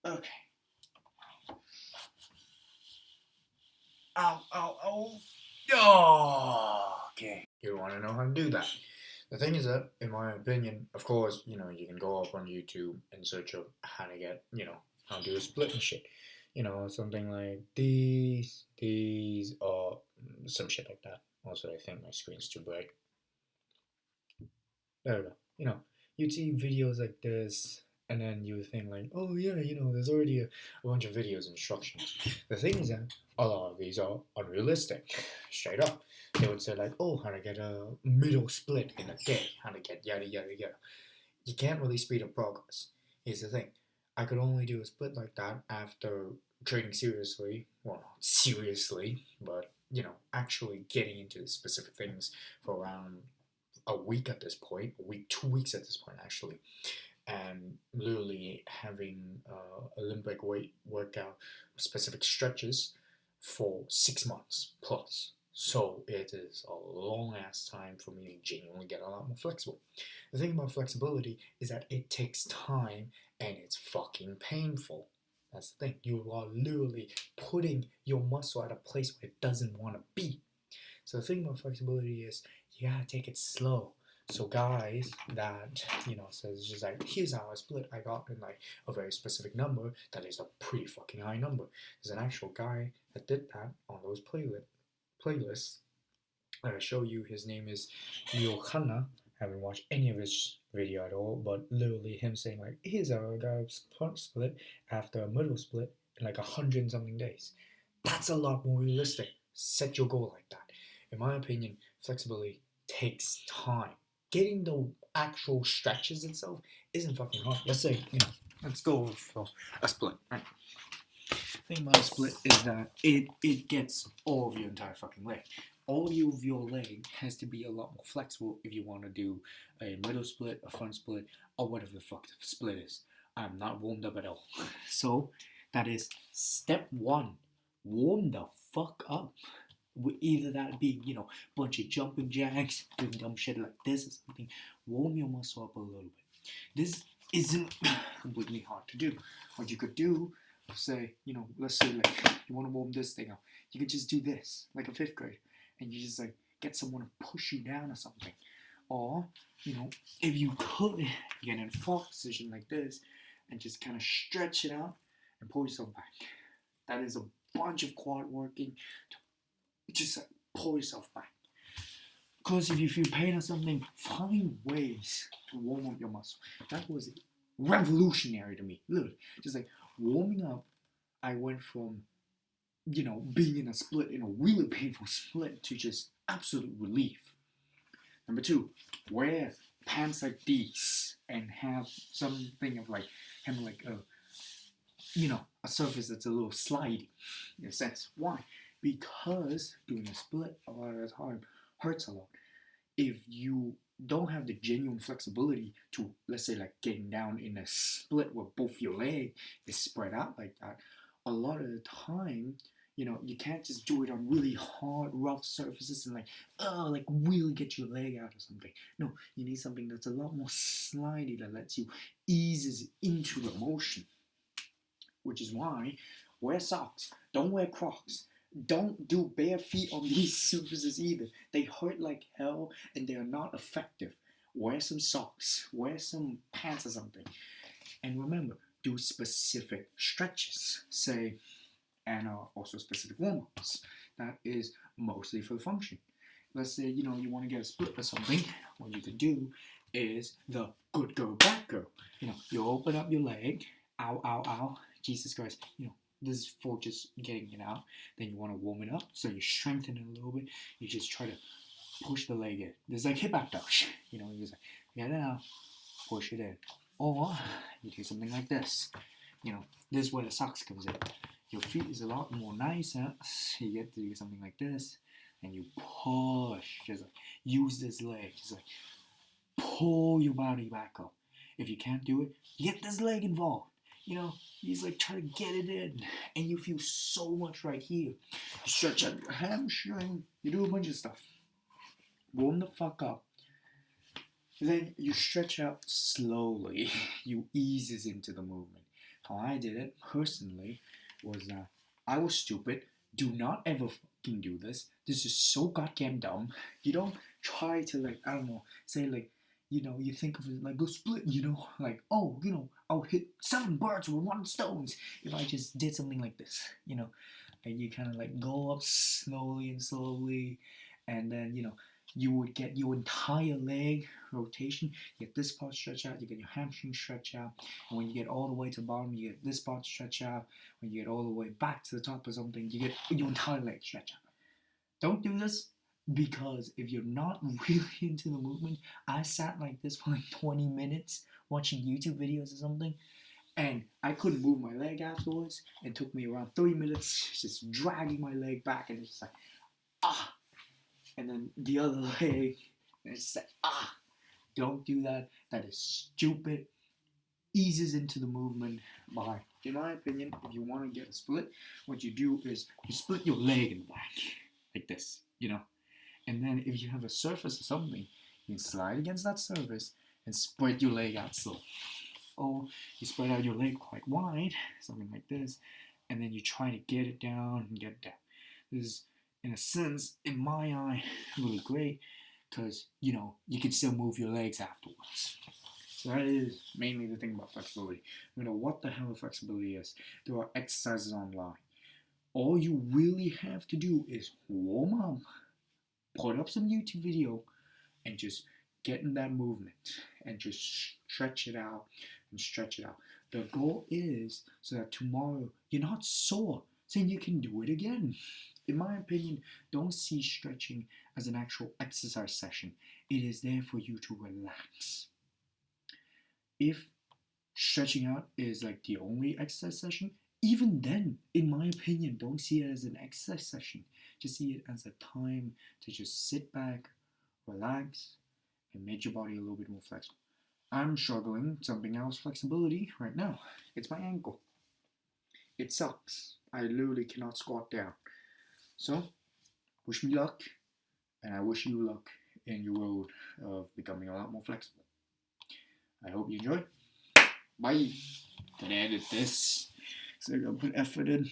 Okay. Ow, ow, ow. Oh, okay. You want to know how to do that. The thing is that, in my opinion, of course, you can go up on YouTube and search up how to get, how to do a split and shit. Something like these, or some shit like that. Also, I think my screen's too bright. There we go. You'd see videos like this, and then you would think like, oh yeah, there's already a bunch of videos instructions. The thing is that a lot of these are unrealistic, straight up. They would say like, oh, how to get a middle split in a day, how to get yada yada yada. You can't really speed up progress. Here's the thing, I could only do a split like that after training seriously. Well, not seriously, but actually getting into the specific things for around a week at this point, a week, 2 weeks at this point actually, and literally having Olympic weight workout specific stretches for 6 months plus. So it is a long ass time for me to genuinely get a lot more flexible. The thing about flexibility is that it takes time and it's fucking painful. That's the thing. You are literally putting your muscle at a place where it doesn't want to be. So the thing about flexibility is you gotta take it slow. So guys that says just like, here's how I split, I got in like a very specific number that is a pretty fucking high number. There's an actual guy that did that on those playlists. I show you. His name is Yohana. I haven't watched any of his video at all, but literally him saying like, here's how I got a split after a middle split in like 100 and something days. That's a lot more realistic. Set your goal like that. In my opinion, flexibility takes time. Getting the actual stretches itself isn't fucking hard. Let's say, let's go for a split. Right? The thing about a split is that it gets all of your entire fucking leg. All of your leg has to be a lot more flexible if you want to do a middle split, a front split, or whatever the fuck the split is. I'm not warmed up at all. So that is step one. Warm the fuck up. Either that being, bunch of jumping jacks, doing dumb shit like this or something. Warm your muscle up a little bit. This isn't completely hard to do. What you could do, say, let's say like you want to warm this thing up. You could just do this, like a 5th grade, and you just like get someone to push you down or something. Or, if you could get in a false position like this and just kind of stretch it out and pull yourself back. That is a bunch of quad working to just like pull yourself back. Because if you feel pain or something, find ways to warm up your muscle. That was revolutionary to me, literally. Just like warming up, I went from, being in a split, in a really painful split, to just absolute relief. Number 2, wear pants like these and have something of like, having like a surface that's a little slidey, in a sense. Why? Because doing a split a lot of the time hurts a lot. If you don't have the genuine flexibility to, let's say, like getting down in a split where both your leg is spread out like that, a lot of the time, you can't just do it on really hard, rough surfaces and like really get your leg out or something. No, you need something that's a lot more slidey that lets you eases into the motion. Which is why, wear socks. Don't wear Crocs. Don't do bare feet on these surfaces either. They hurt like hell and they are not effective. Wear some socks. Wear some pants or something. And remember, do specific stretches. Say, and also specific warm-ups. That is mostly for the function. Let's say, you want to get a split or something. What you can do is the good girl, bad girl. You open up your leg. Ow, ow, ow. Jesus Christ. This is for just getting it out. Then you want to warm it up. So you strengthen it a little bit. You just try to push the leg in. There's like hip abduction. You just like, get it out, push it in. Or you do something like this. This is where the socks comes in. Your feet is a lot more nicer. So you get to do something like this. And you push. Just like, use this leg. Just like, pull your body back up. If you can't do it, get this leg involved. You just like try to get it in, and you feel so much right here. You stretch out your hamstring, you do a bunch of stuff. Warm the fuck up. Then you stretch out slowly. You eases into the movement. How I did it personally was that I was stupid. Do not ever fucking do this. This is so goddamn dumb. You don't try to, like, I don't know, say like, you think of it like a split, like, oh, I'll hit 7 birds with 1 stone if I just did something like this, and you kind of like go up slowly and slowly, and then you would get your entire leg rotation. You get this part stretch out, you get your hamstring stretch out, and when you get all the way to the bottom, you get this part stretch out. When you get all the way back to the top of something, you get your entire leg stretch out. Don't do this, because if you're not really into the movement, I sat like this for like 20 minutes watching YouTube videos or something, and I couldn't move my leg afterwards. It took me around 3 minutes just dragging my leg back, and it's just like, ah, and then the other leg, and it's like, ah. Don't do that. That is stupid. Eases into the movement by, in my opinion, if you want to get a split, what you do is you split your leg in the back, like this, and then if you have a surface or something, you can slide against that surface and spread your leg out slow. Or you spread out your leg quite wide, something like this, and then you try to get it down and get it down. This is, in a sense, in my eye, really great, because, you can still move your legs afterwards. So that is mainly the thing about flexibility. No matter what the hell flexibility is, there are exercises online. All you really have to do is warm up, put up some YouTube video, and just get in that movement, and just stretch it out and stretch it out. The goal is so that tomorrow you're not sore, so you can do it again. In my opinion, don't see stretching as an actual exercise session. It is there for you to relax. If stretching out is like the only exercise session, even then, in my opinion, don't see it as an exercise session. Just see it as a time to just sit back, relax, and make your body a little bit more flexible. I'm struggling something else flexibility right now. It's my ankle. It sucks. I literally cannot squat down. So, wish me luck, and I wish you luck in your road of becoming a lot more flexible. I hope you enjoy. Bye. Gonna edit this, so I gotta put effort in.